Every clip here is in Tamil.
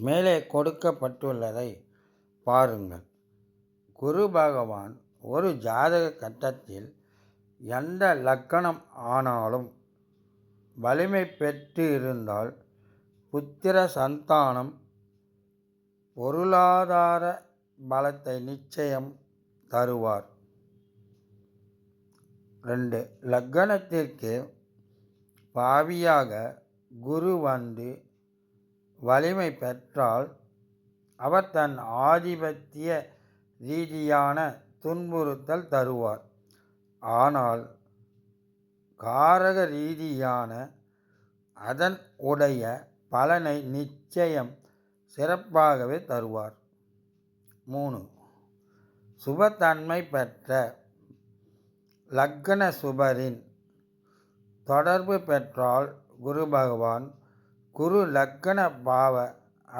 மேலே கொடுக்கப்பட்டுள்ளதை பாருங்கள். குரு பகவான் ஒரு ஜாதக கட்டத்தில் எந்த லக்கணம் ஆனாலும் வலிமை பெற்று இருந்தால் புத்திர சந்தானம் பொருளாதார பலத்தை நிச்சயம் தருவார். 2. லக்கணத்திற்கு பாவியாக குரு வந்து வலிமை பெற்றால் அவர் தன் ஆதிபத்திய ரீதியான துன்புறுத்தல் தருவார். ஆனால் காரக ரீதியான அதன் உடைய பலனை நிச்சயம் சிறப்பாகவே தருவார். 3. சுபத்தன்மை பெற்ற லக்கண சுபரின் தொடர்பு பெற்றால் குரு பகவான் குரு லக்கண பாவ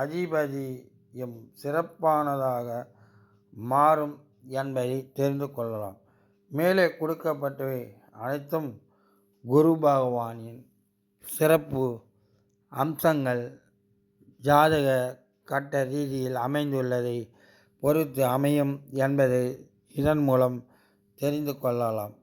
அதிபதியும் சிறப்பானதாக மாறும் என்பதை தெரிந்து கொள்ளலாம். மேலே கொடுக்கப்பட்டவை அனைத்தும் குரு பகவானின் சிறப்பு அம்சங்கள் ஜாதக கட்ட ரீதியில் அமைந்துள்ளதை பொறுத்து அமையும் என்பதை இதன் மூலம் தெரிந்து கொள்ளலாம்.